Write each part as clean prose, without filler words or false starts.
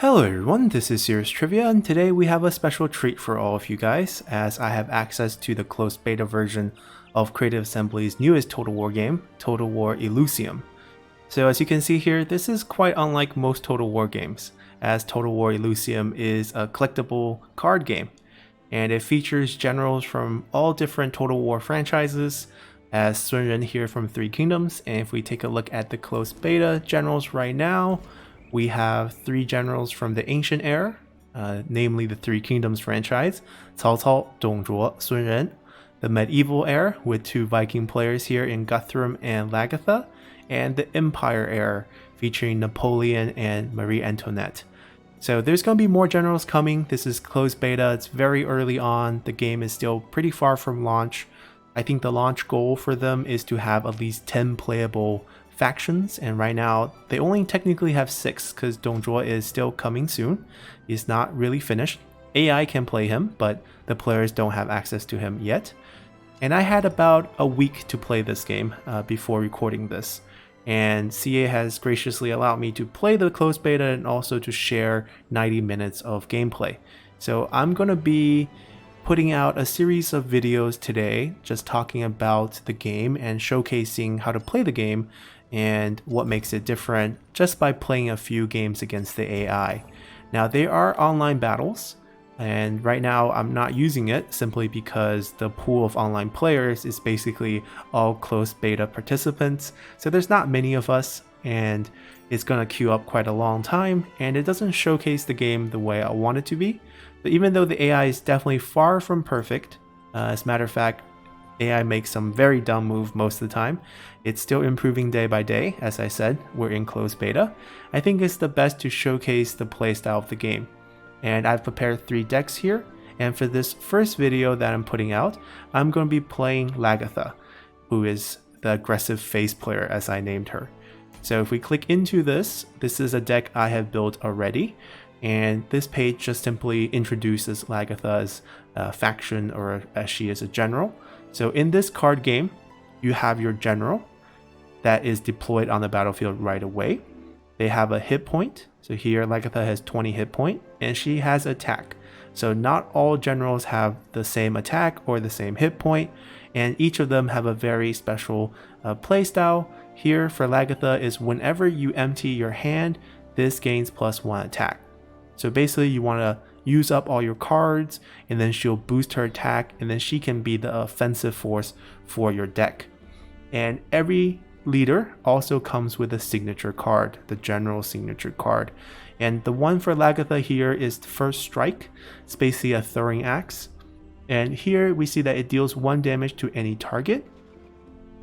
Hello everyone, this is Serious Trivia, and today we have a special treat for all of you guys, as I have access to the closed beta version of Creative Assembly's newest Total War game, Total War Elysium. So as you can see here, this is quite unlike most Total War games, as Total War Elysium is a collectible card game, and it features generals from all different Total War franchises, as Sun Ren here from Three Kingdoms. And if we take a look at the closed beta generals right now, we have three generals from the ancient era, namely the Three Kingdoms franchise, Cao Cao, Dong Zhuo, Sun Ren. The medieval era with two Viking players here in Guthrum and Lagertha, and the Empire era featuring Napoleon and Marie Antoinette. So there's going to be more generals coming. This is closed beta, it's very early on, the game is still pretty far from launch. I think the launch goal for them is to have at least 10 playable factions, and right now they only technically have 6 because Dong Zhuo is still coming soon. He's not really finished. AI can play him, but the players don't have access to him yet. And I had about a week to play this game before recording this, and CA has graciously allowed me to play the closed beta and also to share 90 minutes of gameplay. So I'm going to be putting out a series of videos today just talking about the game and showcasing how to play the game and what makes it different just by playing a few games against the AI. Now there are online battles, and right now I'm not using it simply because the pool of online players is basically all closed beta participants, so there's not many of us and it's gonna queue up quite a long time, and it doesn't showcase the game the way I want it to be. But even though the AI is definitely far from perfect, as a matter of fact, AI makes some very dumb moves most of the time, it's still improving day by day. As I said, we're in closed beta. I think it's the best to showcase the playstyle of the game. And I've prepared 3 decks here, and for this first video that I'm putting out, I'm going to be playing Lagertha, who is the aggressive face player as I named her. So if we click into this is a deck I have built already, and this page just simply introduces Lagertha's faction, or as she is a general. So in this card game, you have your general that is deployed on the battlefield right away. They have a hit point. So here Lagertha has 20 hit point, and she has attack. So not all generals have the same attack or the same hit point, and each of them have a very special playstyle. Here for Lagertha is whenever you empty your hand, this gains +1 attack. So basically you want to use up all your cards, and then she'll boost her attack, and then she can be the offensive force for your deck. And every leader also comes with a signature card, the general signature card. And the one for Lagertha here is First Strike. It's basically a throwing axe. And here we see that it deals 1 damage to any target.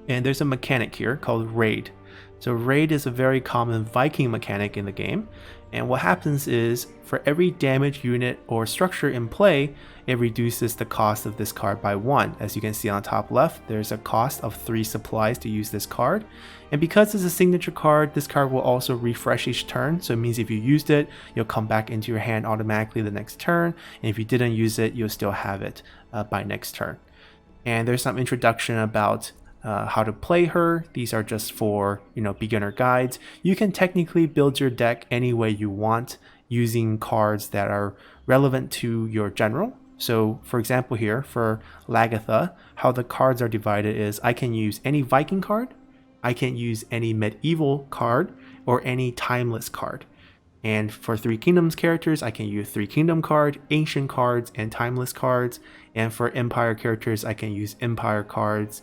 And there's a mechanic here called Raid. So Raid is a very common Viking mechanic in the game. And what happens is, for every damage unit or structure in play, it reduces the cost of this card by 1. As you can see on the top left, there's a cost of 3 supplies to use this card. And because it's a signature card, this card will also refresh each turn. So it means if you used it, you'll come back into your hand automatically the next turn. And if you didn't use it, you'll still have it by next turn. And there's some introduction about how to play her. These are just for, beginner guides. You can technically build your deck any way you want using cards that are relevant to your general. So for example here for Lagertha, how the cards are divided is I can use any Viking card, I can use any medieval card, or any timeless card. And for Three Kingdoms characters, I can use Three Kingdom card, ancient cards, and timeless cards. And for Empire characters, I can use Empire cards,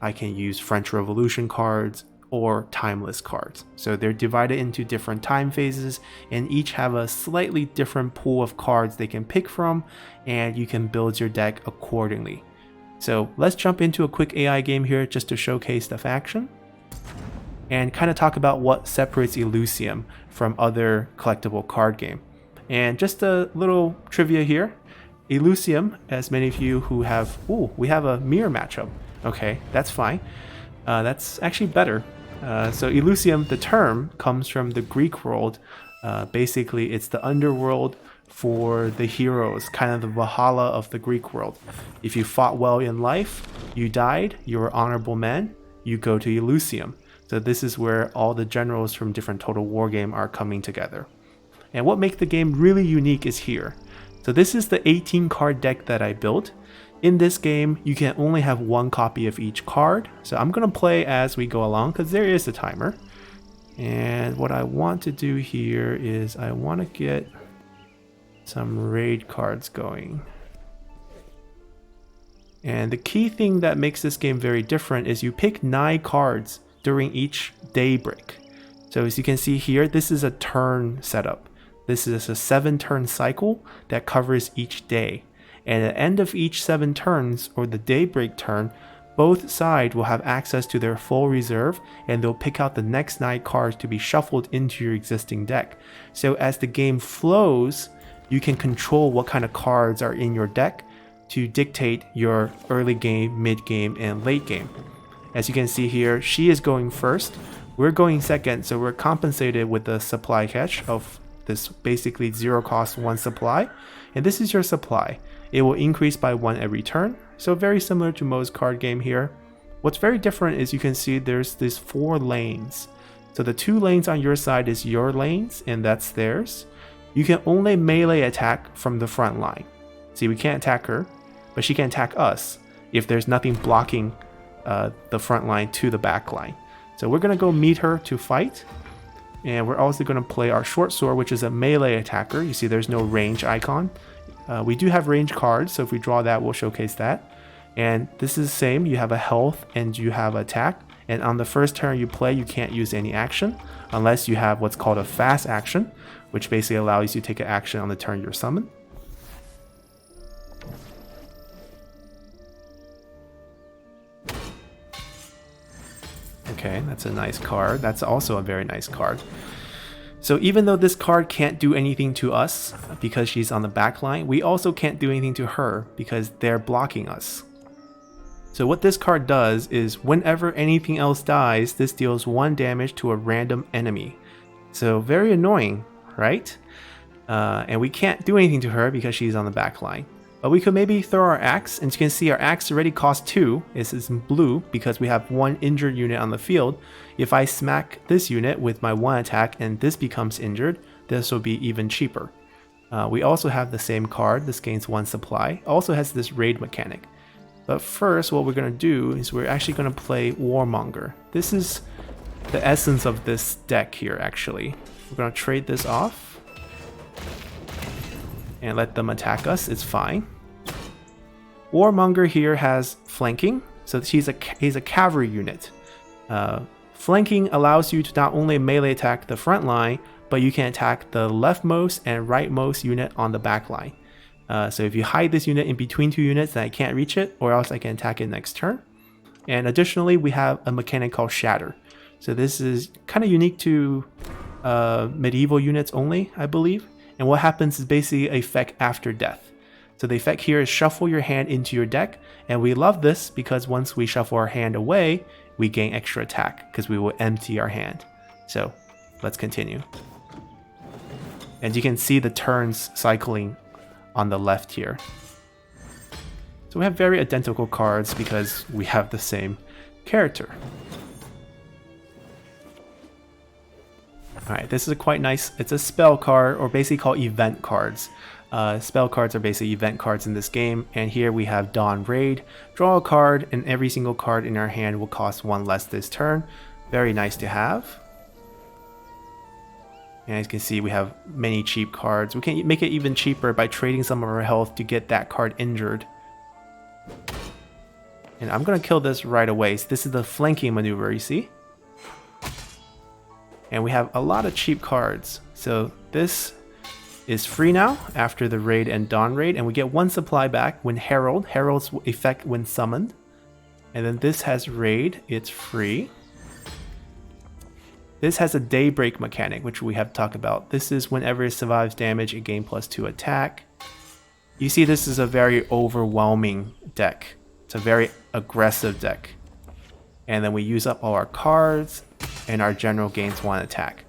I can use French Revolution cards, or timeless cards. So they're divided into different time phases, and each have a slightly different pool of cards they can pick from, and you can build your deck accordingly. So let's jump into a quick AI game here just to showcase the faction and kind of talk about what separates Elysium from other collectible card game. And just a little trivia here, Elysium, as many of you who have, we have a mirror matchup. Okay, that's fine. That's actually better. So Elysium, the term, comes from the Greek world. Basically, it's the underworld for the heroes, kind of the Valhalla of the Greek world. If you fought well in life, you died, you were honorable men, you go to Elysium. So this is where all the generals from different Total War game are coming together. And what makes the game really unique is here. So this is the 18 card deck that I built. In this game, you can only have one copy of each card. So I'm going to play as we go along because there is a timer. And what I want to do here is I want to get some raid cards going. And the key thing that makes this game very different is you pick 9 cards during each day break. So as you can see here, this is a turn setup. This is a 7-turn cycle that covers each day. And at the end of each 7 turns, or the daybreak turn, both sides will have access to their full reserve, and they'll pick out the next 9 cards to be shuffled into your existing deck. So as the game flows, you can control what kind of cards are in your deck to dictate your early game, mid game, and late game. As you can see here, she is going first. We're going second, so we're compensated with the supply catch of this basically 0 cost 1 supply. And this is your supply. It will increase by 1 every turn. So very similar to most card game here. What's very different is you can see there's these 4 lanes. So the 2 lanes on your side is your lanes, and that's theirs. You can only melee attack from the front line. See, we can't attack her, but she can attack us if there's nothing blocking the front line to the back line. So we're going to go meet her to fight. And we're also going to play our short sword, which is a melee attacker. You see there's no range icon. We do have range cards, so if we draw that, we'll showcase that. And this is the same. You have a health and you have attack. And on the first turn you play, you can't use any action unless you have what's called a fast action, which basically allows you to take an action on the turn you're summoned. Okay, that's a nice card. That's also a very nice card. So even though this card can't do anything to us because she's on the back line, we also can't do anything to her because they're blocking us. So what this card does is whenever anything else dies, this deals 1 damage to a random enemy. So very annoying, right? And we can't do anything to her because she's on the back line. But we could maybe throw our axe, and you can see our axe already costs 2. This is in blue because we have 1 injured unit on the field. If I smack this unit with my 1 attack and this becomes injured, this will be even cheaper. We also have the same card. This gains 1 supply. Also has this raid mechanic. But first, what we're going to do is we're actually going to play Warmonger. This is the essence of this deck here, actually. We're going to trade this off and let them attack us. It's fine. Warmonger here has flanking, so he's a cavalry unit. Flanking allows you to not only melee attack the front line, but you can attack the leftmost and rightmost unit on the back line. So if you hide this unit in between 2 units, then I can't reach it, or else I can attack it next turn. And additionally, we have a mechanic called Shatter. So this is kind of unique to medieval units only, I believe. And what happens is basically an effect after death. So the effect here is shuffle your hand into your deck, and we love this because once we shuffle our hand away, we gain extra attack because we will empty our hand. So let's continue. And you can see the turns cycling on the left here. So we have very identical cards because we have the same character. Alright, this is quite nice. It's a spell card, or basically called event cards. Spell cards are basically event cards in this game, and here we have Dawn Raid. Draw a card, and every single card in our hand will cost 1 less this turn. Very nice to have. And as you can see, we have many cheap cards. We can make it even cheaper by trading some of our health to get that card injured. And I'm going to kill this right away. So this is the flanking maneuver, you see? And we have a lot of cheap cards. So this is free now after the raid and Dawn Raid, and we get 1 supply back when Herald's effect when summoned. And then this has raid, it's free. This has a daybreak mechanic, which we have talked about. This is whenever it survives damage, it gains +2 attack. You see, this is a very overwhelming deck. It's a very aggressive deck. And then we use up all our cards, and our general gains 1 attack.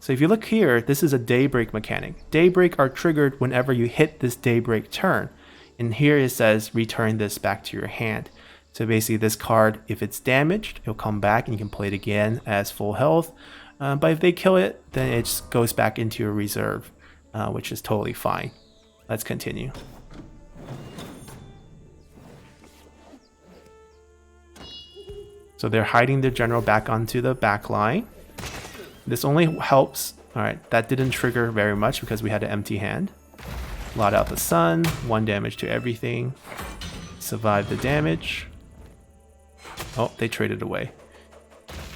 So if you look here, this is a daybreak mechanic. Daybreak are triggered whenever you hit this daybreak turn. And here it says return this back to your hand. So basically this card, if it's damaged, it'll come back and you can play it again as full health. But if they kill it, then it just goes back into your reserve. which is totally fine. Let's continue. So they're hiding their general back onto the back line. This only helps. All right, that didn't trigger very much because we had an empty hand. Blot out the sun, 1 damage to everything. Survive the damage. Oh, they traded away.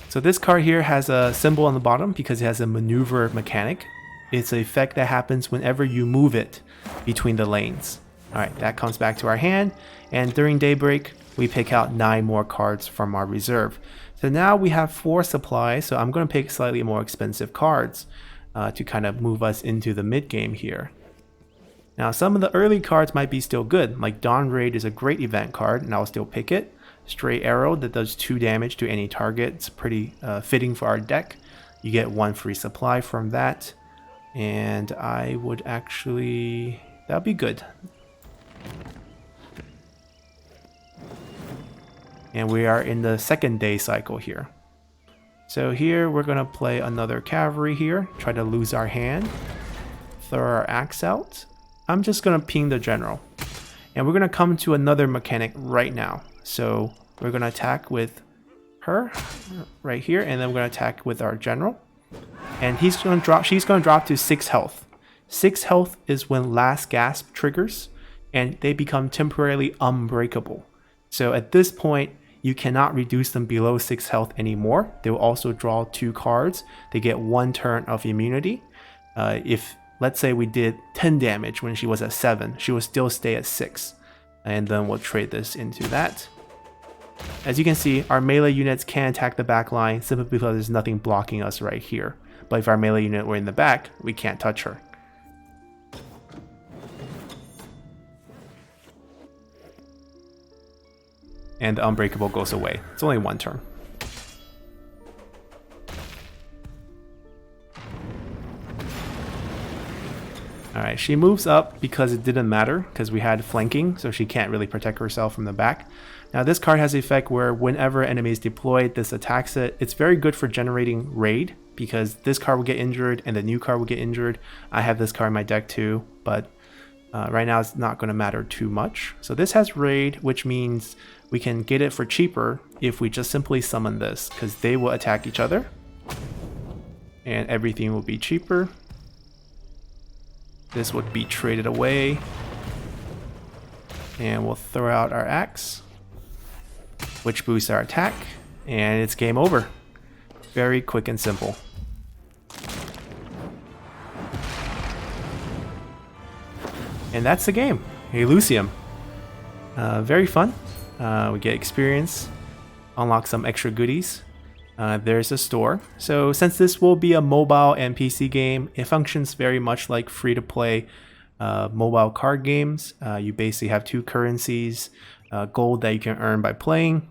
So this card here has a symbol on the bottom because it has a maneuver mechanic. It's an effect that happens whenever you move it between the lanes. All right, that comes back to our hand, and during daybreak, we pick out 9 more cards from our reserve. So now we have 4 supplies, so I'm going to pick slightly more expensive cards to kind of move us into the mid game here. Now some of the early cards might be still good, like Dawn Raid is a great event card, and I'll still pick it. Stray Arrow that does 2 damage to any target. It's pretty fitting for our deck. You get 1 free supply from that, and I would actually... that'd be good. And we are in the 2nd day cycle here. So here we're going to play another cavalry here, try to lose our hand, throw our axe out. I'm just going to ping the general. And we're going to come to another mechanic right now. So we're going to attack with her right here, and then we're going to attack with our general. And she's going to drop to 6 health. 6 health is when Last Gasp triggers, and they become temporarily unbreakable. So at this point, you cannot reduce them below 6 health anymore. They will also draw 2 cards. They get 1 turn of immunity. If let's say we did 10 damage when she was at 7, she will still stay at 6. And then we'll trade this into that. As you can see, our melee units can attack the back line simply because there's nothing blocking us right here. But if our melee unit were in the back, we can't touch her. And the Unbreakable goes away. It's only 1 turn. Alright, she moves up because it didn't matter, because we had flanking, so she can't really protect herself from the back. Now this card has the effect where whenever enemy is deployed, this attacks it. It's very good for generating raid, because this card will get injured and the new card will get injured. I have this card in my deck too, but right now it's not going to matter too much. So this has raid, which means we can get it for cheaper if we just simply summon this, because they will attack each other and everything will be cheaper. This would be traded away, and we'll throw out our axe, which boosts our attack, and it's game over. Very quick and simple. And that's the game, Elysium. Very fun. We get experience, unlock some extra goodies. There's a store. So since this will be a mobile and PC game, it functions very much like free-to-play mobile card games. You basically have 2 currencies, gold that you can earn by playing.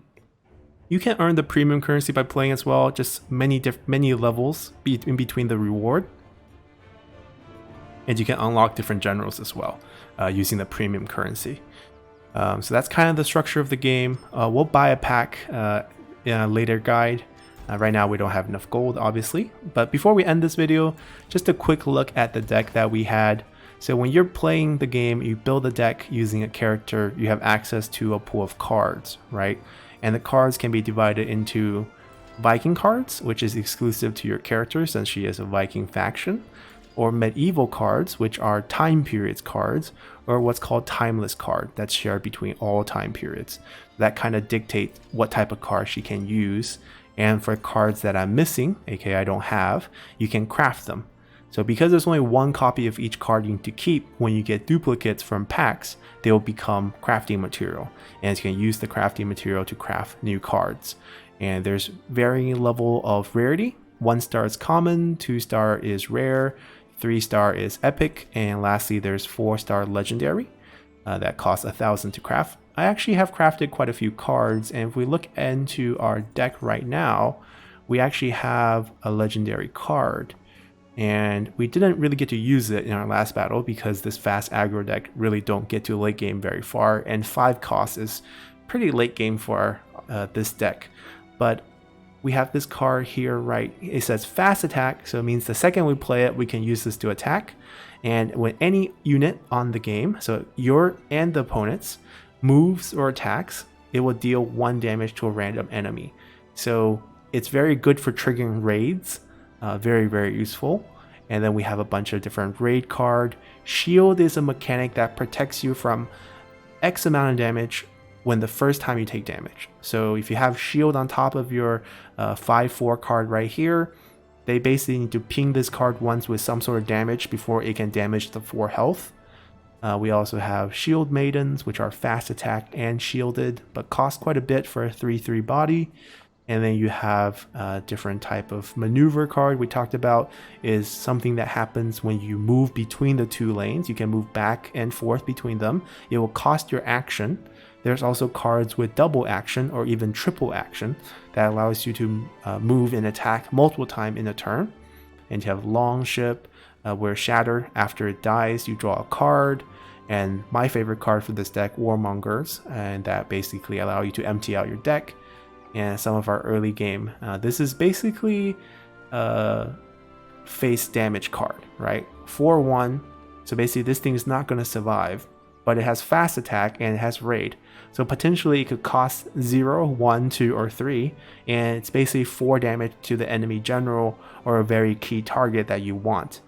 You can earn the premium currency by playing as well, just many levels in between the reward. And you can unlock different generals as well using the premium currency. So that's kind of the structure of the game. We'll buy a pack in a later guide. Right now we don't have enough gold, obviously. But before we end this video, just a quick look at the deck that we had. So when you're playing the game, you build a deck using a character, you have access to a pool of cards, right? And the cards can be divided into Viking cards, which is exclusive to your character since she is a Viking faction, or medieval cards, which are time periods cards, or what's called timeless card that's shared between all time periods. That kind of dictates what type of card she can use. And for cards that I'm missing, aka I don't have, you can craft them. So because there's only 1 copy of each card you need to keep, when you get duplicates from packs, they will become crafting material. And you can use the crafting material to craft new cards. And there's varying level of rarity. 1 star is common, 2 star is rare, 3 star is epic, and lastly there's 4 star legendary that costs 1,000 to craft. I actually have crafted quite a few cards, and if we look into our deck right now, we actually have a legendary card, and we didn't really get to use it in our last battle because this fast aggro deck really don't get to late game very far, and 5 cost is pretty late game for this deck. But we have this card here, right? It says fast attack, so it means the second we play it, we can use this to attack. And when any unit on the game, so your and the opponent's, moves or attacks, it will deal 1 damage to a random enemy. So it's very good for triggering raids, very, very useful. And then we have a bunch of different raid card. Shield is a mechanic that protects you from X amount of damage when the first time you take damage. So if you have shield on top of your 5/4 card right here, they basically need to ping this card once with some sort of damage before it can damage the 4 health. We also have shield maidens, which are fast attacked and shielded, but cost quite a bit for a 3/3 body. And then you have a different type of maneuver card we talked about, is something that happens when you move between the 2 lanes. You can move back and forth between them. It will cost your action. There's also cards with double action or even triple action that allows you to move and attack multiple times in a turn. And you have long ship, where shatter, after it dies, you draw a card. And my favorite card for this deck, Warmongers, and that basically allow you to empty out your deck. And some of our early game, this is basically a face damage card, right? 4/1, so basically this thing is not going to survive, but it has fast attack and it has raid. So potentially it could cost 0, 1, 2, or 3, and it's basically 4 damage to the enemy general or a very key target that you want.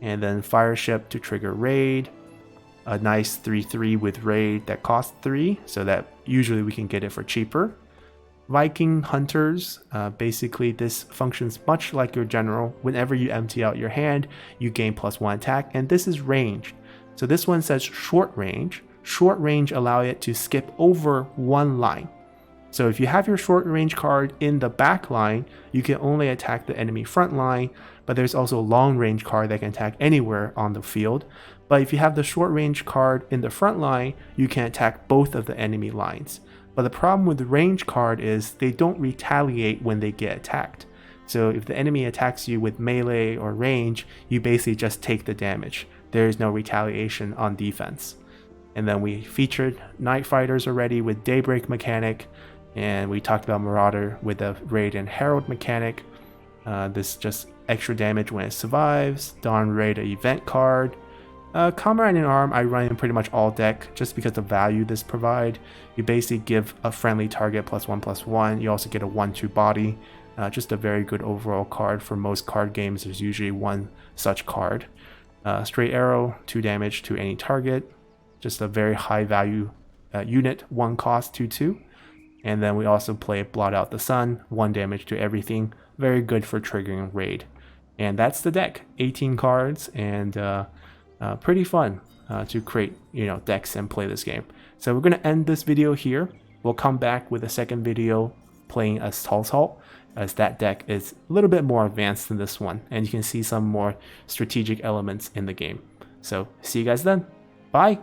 And then Fire Ship to trigger raid, a nice 3/3 with raid that costs 3, so that usually we can get it for cheaper. Viking Hunters, basically this functions much like your general. Whenever you empty out your hand, you gain +1 attack, and this is ranged. So this one says short range. Short range allow it to skip over 1 line. So if you have your short range card in the back line, you can only attack the enemy front line, but there's also a long range card that can attack anywhere on the field. But if you have the short range card in the front line, you can attack both of the enemy lines. But the problem with the range card is they don't retaliate when they get attacked. So if the enemy attacks you with melee or range, you basically just take the damage. There is no retaliation on defense. And then we featured Night Fighters already with Daybreak mechanic, and we talked about Marauder with the Raid and Herald mechanic. This just extra damage when it survives. Dawn Raid event card. Comrade in Arm I run in pretty much all deck just because the value this provide. You basically give a friendly target +1/+1. You also get a 1/2 body. Just a very good overall card. For most card games, there's usually one such card. Straight Arrow, 2 damage to any target. Just a very high value unit, 1 cost, 2/2. And then we also play Blot Out the Sun, 1 damage to everything. Very good for triggering raid. And that's the deck. 18 cards, and pretty fun to create, decks and play this game. So we're going to end this video here. We'll come back with a second video playing as Talsalt, as that deck is a little bit more advanced than this one, and you can see some more strategic elements in the game. So see you guys then. Bye!